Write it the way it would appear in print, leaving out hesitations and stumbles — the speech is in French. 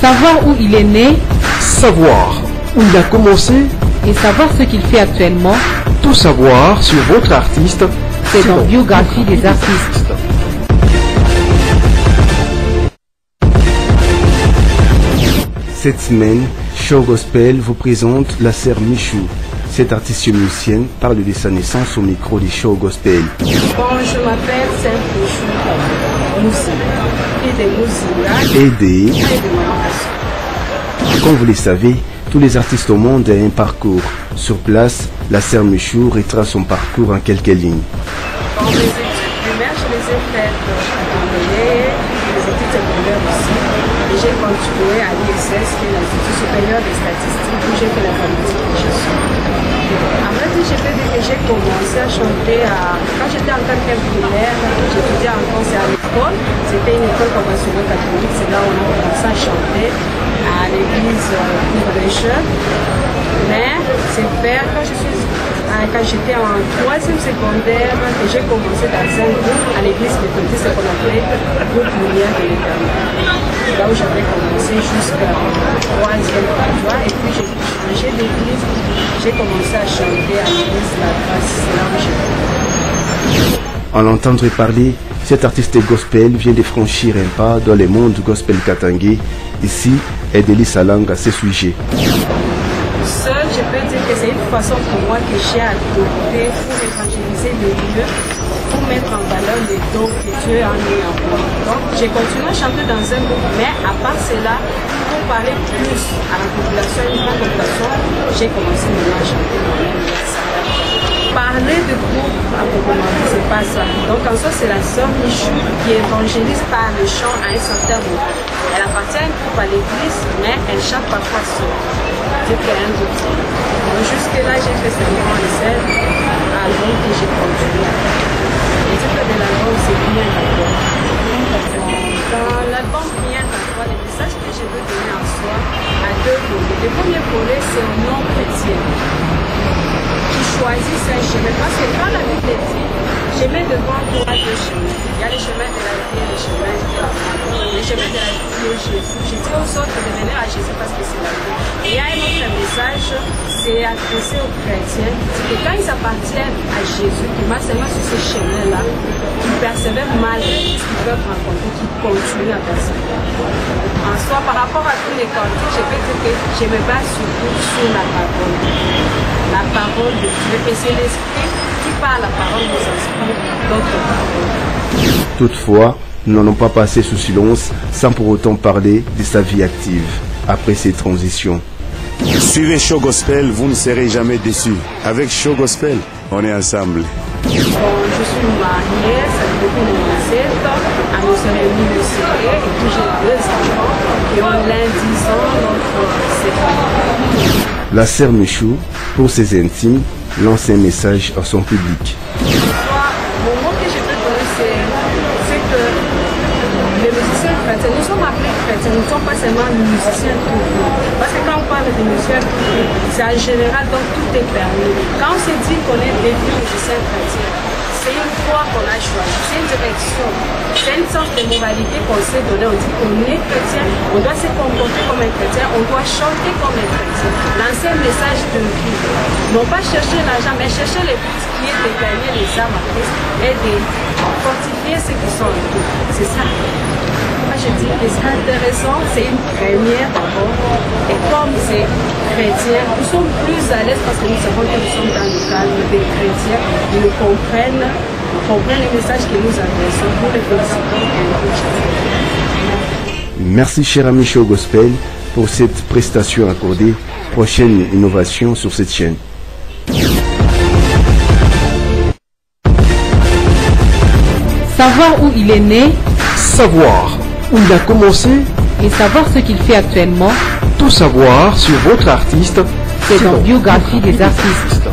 Savoir où il est né, savoir où il a commencé et savoir ce qu'il fait actuellement, tout savoir sur votre artiste, c'est dans Biographie des artistes. Cette semaine, Show Gospel vous présente la sœur Michou. Cette artiste musicienne parle de sa naissance au micro du Show Gospel. Bon, je m'appelle Sœur Michou, fille de Mousila et Comme vous le savez, tous les artistes au monde ont un parcours. Sur place, la sœur Michou retrace son parcours en quelques lignes. Bon, mes études primaires, je les ai faites à Cambélé, les études secondaires aussi. Et j'ai continué à l'ISS, qui est l'Institut supérieur des statistiques, où j'ai fait l'informatique de gestion. En fait, je peux dire que j'ai commencé à chanter quand j'étais en quatrième primaire, j'étudiais en concert à l'école. C'était une école conventionnelle catholique, c'est là où on a commencé à chanter à l'église Liberation. Mais c'est vers quand j'étais en troisième secondaire que j'ai commencé dans un groupe à l'église méthodiste qu'on appelait groupe Lumière de l'Éternel. Là où j'avais commencé jusqu'à troisième fois et puis j'ai changé d'église, j'ai commencé à chanter à l'église La Grâce, c'est là où j'ai. En l'entendre parler, cet artiste gospel vient de franchir un pas dans le monde gospel katangais. Ici, elle délie sa langue à ce sujet. Seul, je peux dire que c'est une façon pour moi que j'ai adopté pour évangéliser le lieu, pour mettre en valeur les dons que Dieu a mis en moi. Donc, j'ai continué à chanter dans un groupe, mais à part cela, pour parler plus à la population, une grande population, j'ai commencé maintenant à chanter moi-même. Parler de groupe à proprement dit, c'est pas ça. Donc en soi, c'est la sœur Michou qui évangélise par le chant à un certain moment. Elle appartient à un groupe à l'église, mais elle chante parfois seule. Dieu qu'elle a un groupe. Donc jusque-là, j'ai fait seulement les 7 albums que j'ai produits. Et ce que de l'album, c'est bien d'accord. Dans l'album Bien d'accord, les messages que je veux donner en soi à deux volets. Le premier volet, c'est un nom chrétien qui choisissent un chemin. Parce que quand la Bible dit, chemin devant toi deux chemins. Il y a le chemin de la vie et le chemin de la mort. Le chemin de la vie qui est Jésus. Je dis aux autres de venir à Jésus parce que c'est la vie. Et il y a un autre message, c'est adressé aux chrétiens. C'est que quand ils appartiennent à Jésus, qui marchent seulement sur ce chemin-là, qui persévèrent malgré ce qu'ils peuvent rencontrer, qui continuent à persévérer. En soi, par rapport à tous les cantiques, je peux dire que je me base surtout sur la parole. La parole de Dieu. Et c'est l'Esprit qui, par la parole, nous inspire d'autres paroles. Toutefois, nous n'allons pas passer sous silence sans pour autant parler de sa vie active après ces transitions. Suivez Show Gospel, vous ne serez jamais déçus. Avec Show Gospel, on est ensemble. Bon, je suis mariée, ça fait depuis 2007, à nos sœurs Émilie et puis j'ai 2 enfants qui ont l'un 10 ans, l'autre 7 ans. La sœur Michou, pour ses intimes, lance un message à son public. Mon mot que je peux donner, c'est que les musiciens chrétiens, nous sommes appelés chrétiens, nous ne sommes pas seulement musiciens tout court. Parce que quand on parle de musiciens tout court, c'est en général, donc tout est permis. Quand on se dit qu'on est devenu musicien chrétien, c'est une foi qu'on a choisie, c'est une direction, c'est une sorte de moralité qu'on s'est donnée. On dit qu'on est chrétien, on doit se comporter comme un chrétien, on doit chanter comme un chrétien, lancer un message de vie. Non pas chercher l'argent, mais chercher le but qui est de gagner les âmes à Christ et de fortifier ceux qui sont en tout. C'est ça. Moi je dis que c'est intéressant, c'est une première d'abord. Et comme c'est chrétien, nous sommes plus à l'aise parce que nous savons que nous sommes dans le cadre des chrétiens. Ils nous comprennent les messages que nous adressons pour les féliciter et les chanter. Merci cher ami Show Gospel pour cette prestation accordée. Prochaine innovation sur cette chaîne. Savoir où il est né, Savoir où il a commencé et savoir ce qu'il fait actuellement, tout savoir sur votre artiste, c'est dans Biographie des artistes.